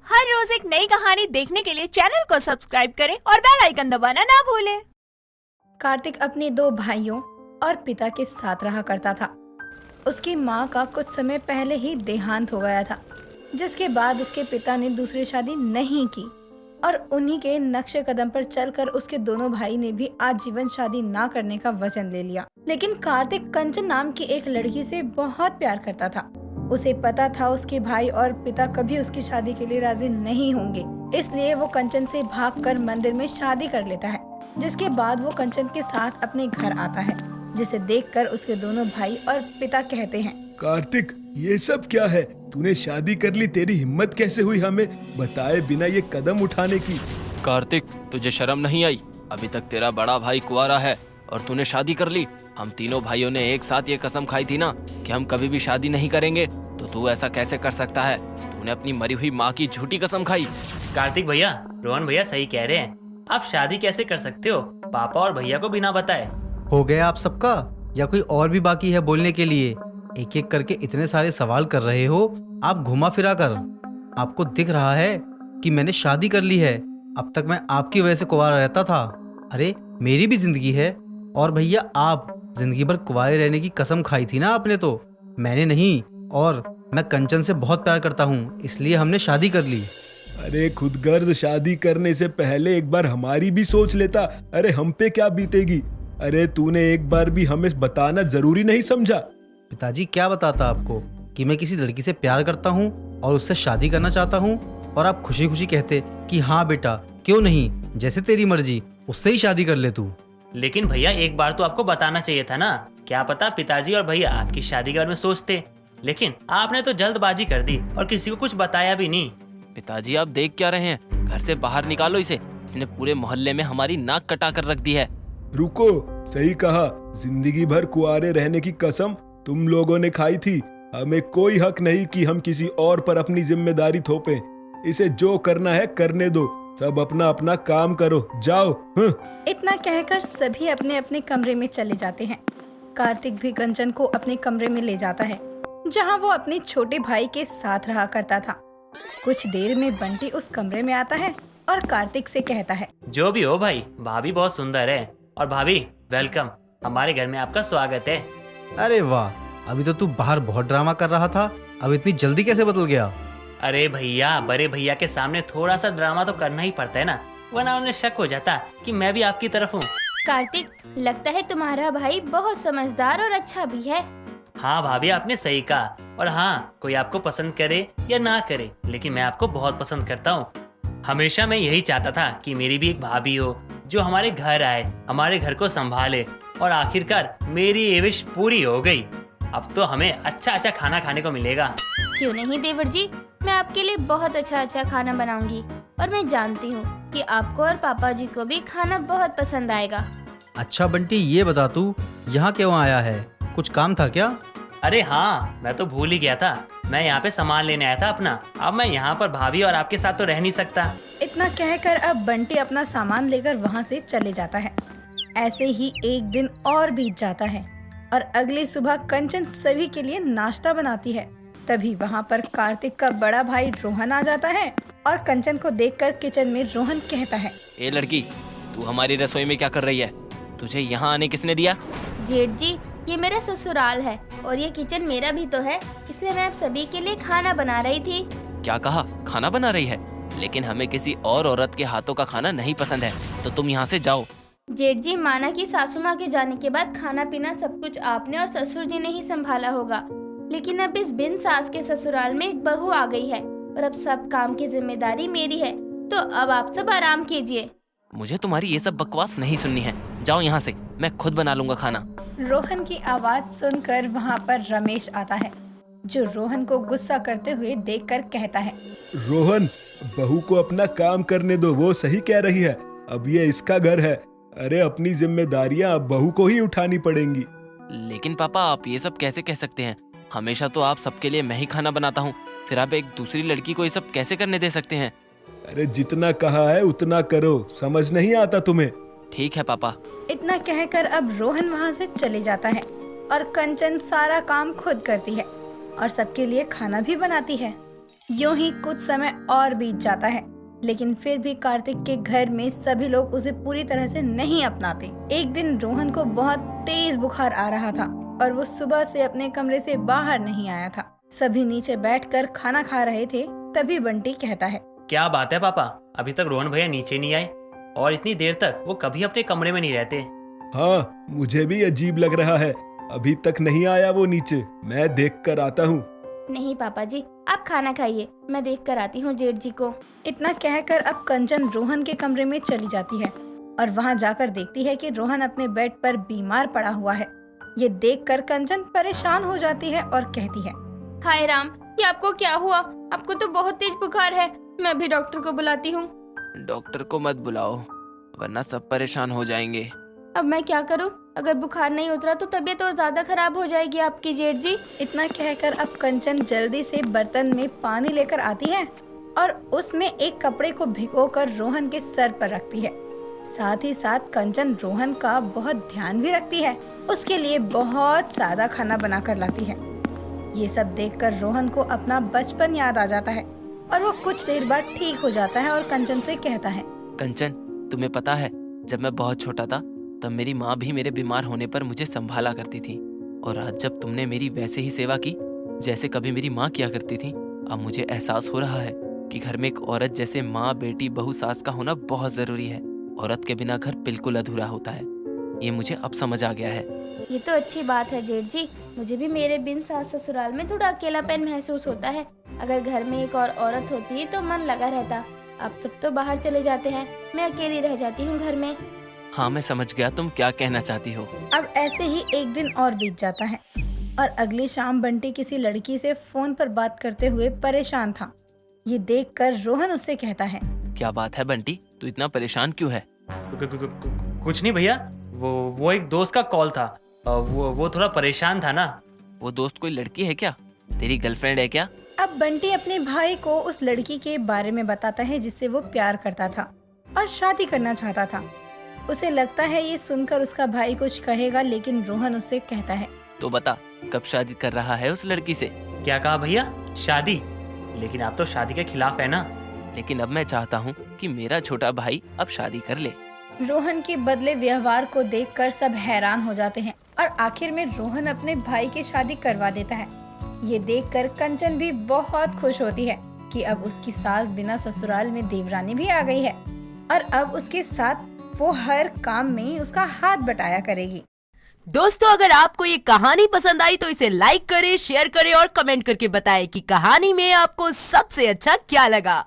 हर रोज एक नई कहानी देखने के लिए चैनल को सब्सक्राइब करें और बेल आइकन दबाना ना भूलें। कार्तिक अपने दो भाइयों और पिता के साथ रहा करता था। उसकी माँ का कुछ समय पहले ही देहांत हो गया था, जिसके बाद उसके पिता ने दूसरी शादी नहीं की और उन्हीं के नक्शे कदम पर चलकर उसके दोनों भाई ने भी आजीवन शादी ना करने का वचन ले लिया। लेकिन कार्तिक कंचन नाम की एक लड़की से बहुत प्यार करता था। उसे पता था उसके भाई और पिता कभी उसकी शादी के लिए राजी नहीं होंगे, इसलिए वो कंचन से भागकर मंदिर में शादी कर लेता है। जिसके बाद वो कंचन के साथ अपने घर आता है, जिसे देखकर उसके दोनों भाई और पिता कहते हैं, कार्तिक, ये सब क्या है? तूने शादी कर ली, तेरी हिम्मत कैसे हुई हमें बताए बिना ये कदम उठाने की? कार्तिक, तुझे शर्म नहीं आई? अभी तक तेरा बड़ा भाई कुंवारा है और तूने शादी कर ली। हम तीनों भाइयों ने एक साथ ये कसम खाई थी ना कि हम कभी भी शादी नहीं करेंगे, तो तू ऐसा कैसे कर सकता है? तूने अपनी मरी हुई माँ की झूठी कसम खाई। कार्तिक भैया, रोहन भैया सही कह रहे हैं। आप शादी कैसे कर सकते हो पापा और भैया को बिना बताए? हो गया आप सबका, या कोई और भी बाकी है बोलने के लिए? एक एक करके इतने सारे सवाल कर रहे हो आप घुमा फिरा कर। आपको दिख रहा है कि मैंने शादी कर ली है। अब तक मैं आपकी वजह से कुंवारा रहता था। अरे मेरी भी जिंदगी है। और भैया, आप जिंदगी भर कुंवारे रहने की कसम खाई थी ना आपने, तो मैंने नहीं। और मैं कंचन से बहुत प्यार करता हूँ, इसलिए हमने शादी कर ली। अरे खुदगर्ज शादी करने से पहले एक बार हमारी भी सोच लेता। अरे हम पे क्या बीतेगी? अरे तूने एक बार भी हमें बताना जरूरी नहीं समझा? पिताजी, क्या बताता आपको कि मैं किसी लड़की से प्यार करता हूँ और उससे शादी करना चाहता हूँ, और आप खुशी खुशी कहते कि हाँ बेटा क्यों नहीं, जैसे तेरी मर्जी, उससे ही शादी कर ले तू। लेकिन भैया, एक बार तो आपको बताना चाहिए था ना। क्या पता पिताजी और भैया आपकी शादी के बारे में सोचते, लेकिन आपने तो जल्दबाजी कर दी और किसी को कुछ बताया भी नहीं। पिताजी, आप देख क्या रहे हैं? घर से बाहर निकालो इसे। इसने पूरे मोहल्ले में हमारी नाक कटा कर रख दी है। रुको, सही कहा। जिंदगी भर कुंवारे रहने की कसम तुम लोगों ने खाई थी। हमें कोई हक नहीं कि हम किसी और पर अपनी जिम्मेदारी थोपें। इसे जो करना है करने दो। सब अपना अपना काम करो, जाओ। इतना कहकर सभी अपने अपने कमरे में चले जाते हैं। कार्तिक भी कंचन को अपने कमरे में ले जाता है, जहां वो अपने छोटे भाई के साथ रहा करता था। कुछ देर में बंटी उस कमरे में आता है और कार्तिक से कहता है, जो भी हो भाई, भाभी बहुत सुंदर है। और भाभी वेलकम, हमारे घर में आपका स्वागत है। अरे वाह, अभी तो तू बाहर बहुत ड्रामा कर रहा था, अब इतनी जल्दी कैसे बदल गया? अरे भैया, बड़े भैया के सामने थोड़ा सा ड्रामा तो करना ही पड़ता है ना, वरना उन्हें शक हो जाता कि मैं भी आपकी तरफ हूँ। कार्तिक, लगता है तुम्हारा भाई बहुत समझदार और अच्छा भी है। हाँ भाभी, आपने सही कहा। और हाँ, कोई आपको पसंद करे या ना करे, लेकिन मैं आपको बहुत पसंद करता हूँ। हमेशा मैं यही चाहता था कि मेरी भी एक भाभी हो जो हमारे घर आए, हमारे घर को संभाले, और आखिरकार मेरी ये विश पूरी हो गई। अब तो हमें अच्छा अच्छा खाना खाने को मिलेगा। क्यों नहीं देवर जी, मैं आपके लिए बहुत अच्छा अच्छा खाना बनाऊंगी, और मैं जानती हूँ कि आपको और पापा जी को भी खाना बहुत पसंद आएगा। अच्छा बंटी, ये बता तू यहाँ क्यों आया है? कुछ काम था क्या? अरे हाँ, मैं तो भूल ही गया था। मैं यहाँ पे सामान लेने आया था अपना। अब मैं यहाँ पर भाभी और आपके साथ तो रह नहीं सकता। इतना कहकर अब बंटी अपना सामान लेकर वहाँ से चले जाता है। ऐसे ही एक दिन और बीत जाता है और अगली सुबह कंचन सभी के लिए नाश्ता बनाती है। तभी वहाँ पर कार्तिक का बड़ा भाई रोहन आ जाता है और कंचन को देखकर किचन में रोहन कहता है, ए लड़की, तू हमारी रसोई में क्या कर रही है? तुझे यहाँ आने किसने दिया? जेठ जी, ये मेरा ससुराल है और ये किचन मेरा भी तो है, इसलिए मैं आप सभी के लिए खाना बना रही थी। क्या कहा? खाना बना रही है? लेकिन हमें किसी और औरत के हाथों का खाना नहीं पसंद है, तो तुम यहाँ से जाओ। जेठ जी, माना कि सासू माँ के जाने के बाद खाना पीना सब कुछ आपने और ससुर जी ने ही संभाला होगा, लेकिन अब इस बिन सास के ससुराल में एक बहू आ गई है और अब सब काम की जिम्मेदारी मेरी है, तो अब आप सब आराम कीजिए। मुझे तुम्हारी ये सब बकवास नहीं सुननी है। जाओ यहाँ से, मैं खुद बना लूंगा खाना। रोहन की आवाज सुनकर वहाँ पर रमेश आता है, जो रोहन को गुस्सा करते हुए देखकर कहता है, रोहन, बहू को अपना काम करने दो, वो सही कह रही है। अब ये इसका घर है। अरे अपनी जिम्मेदारियां अब बहू को ही उठानी पड़ेंगी। लेकिन पापा, आप ये सब कैसे कह सकते हैं? हमेशा तो आप सबके लिए मैं ही खाना बनाता हूँ, फिर आप एक दूसरी लड़की को ये सब कैसे करने दे सकते हैं? अरे जितना कहा है उतना करो, समझ नहीं आता तुम्हें? ठीक है पापा। इतना कहकर अब रोहन वहाँ से चले जाता है और कंचन सारा काम खुद करती है और सबके लिए खाना भी बनाती है। यूं ही कुछ समय और बीत जाता है, लेकिन फिर भी कार्तिक के घर में सभी लोग उसे पूरी तरह से नहीं अपनाते। एक दिन रोहन को बहुत तेज बुखार आ रहा था और वो सुबह से अपने कमरे से बाहर नहीं आया था। सभी नीचे बैठकर खाना खा रहे थे, तभी बंटी कहता है, क्या बात है पापा, अभी तक रोहन भैया नीचे नहीं आए और इतनी देर तक वो कभी अपने कमरे में नहीं रहते। हाँ, मुझे भी अजीब लग रहा है, अभी तक नहीं आया वो नीचे। मैं देख कर आता हूँ। नहीं पापा जी, आप खाना खाइए, मैं देख कर आती हूँ जेठ जी को। इतना कहकर अब कंचन रोहन के कमरे में चली जाती है और वहाँ जाकर देखती है कि रोहन अपने बेड पर बीमार पड़ा हुआ है। ये देखकर कंचन परेशान हो जाती है और कहती है, हाय राम, ये आपको क्या हुआ? आपको तो बहुत तेज बुखार है। मैं अभी डॉक्टर को बुलाती हूँ। डॉक्टर को मत बुलाओ, वरना सब परेशान हो जाएंगे। अब मैं क्या करूँ? अगर बुखार नहीं उतरा तो तबीयत और ज्यादा खराब हो जाएगी आपकी जेठ जी। इतना कहकर अब कंचन जल्दी से बर्तन में पानी लेकर आती है और उसमें एक कपड़े को भिगोकर रोहन के सर पर रखती है। साथ ही साथ कंचन रोहन का बहुत ध्यान भी रखती है, उसके लिए बहुत सादा खाना बनाकर लाती है। ये सब देखकर रोहन को अपना बचपन याद आ जाता है और वो कुछ देर बाद ठीक हो जाता है और कंचन से कहता है, कंचन, तुम्हें पता है, जब मैं बहुत छोटा था तब मेरी माँ भी मेरे बीमार होने पर मुझे संभाला करती थी, और आज जब तुमने मेरी वैसे ही सेवा की जैसे कभी मेरी माँ किया करती थी, अब मुझे एहसास हो रहा है कि घर में एक औरत जैसे माँ, बेटी, बहू, सास का होना बहुत जरूरी है। औरत के बिना घर बिल्कुल अधूरा होता है। ये मुझे अब समझ आ गया है। ये तो अच्छी बात है जेठ जी। मुझे भी मेरे बिन सास ससुराल में थोड़ा अकेलापन महसूस होता है। अगर घर में एक और औरत होती तो मन लगा रहता। अब सब तो बाहर चले जाते हैं, मैं अकेली रह जाती हूँ घर में। हाँ, मैं समझ गया तुम क्या कहना चाहती हो। अब ऐसे ही एक दिन और बीत जाता है और अगली शाम बंटी किसी लड़की से फोन पर बात करते हुए परेशान था। ये देखकर रोहन उससे कहता है, क्या बात है बंटी, तू इतना परेशान क्यों है? कुछ नहीं भैया, वो एक दोस्त का कॉल था। वो थोड़ा परेशान था ना। वो दोस्त कोई लड़की है क्या? तेरी गर्लफ्रेंड है क्या? अब बंटी अपने भाई को उस लड़की के बारे में बताता है जिससे वो प्यार करता था और शादी करना चाहता था। उसे लगता है ये सुनकर उसका भाई कुछ कहेगा, लेकिन रोहन उससे कहता है, तो बता, कब शादी कर रहा है उस लड़की से? क्या कहा भैया? शादी? लेकिन आप तो शादी के खिलाफ है ना। लेकिन अब मैं चाहता हूँ कि मेरा छोटा भाई अब शादी कर ले। रोहन के बदले व्यवहार को देखकर सब हैरान हो जाते हैं और आखिर में रोहन अपने भाई की शादी करवा देता है। ये देखकर कंचन भी बहुत खुश होती है कि अब उसकी सास बिना ससुराल में देवरानी भी आ गई है और अब उसके साथ वो हर काम में उसका हाथ बटाया करेगी। दोस्तों, अगर आपको ये कहानी पसंद आई तो इसे लाइक करें, शेयर करें और कमेंट करके बताएं कि कहानी में आपको सबसे अच्छा क्या लगा।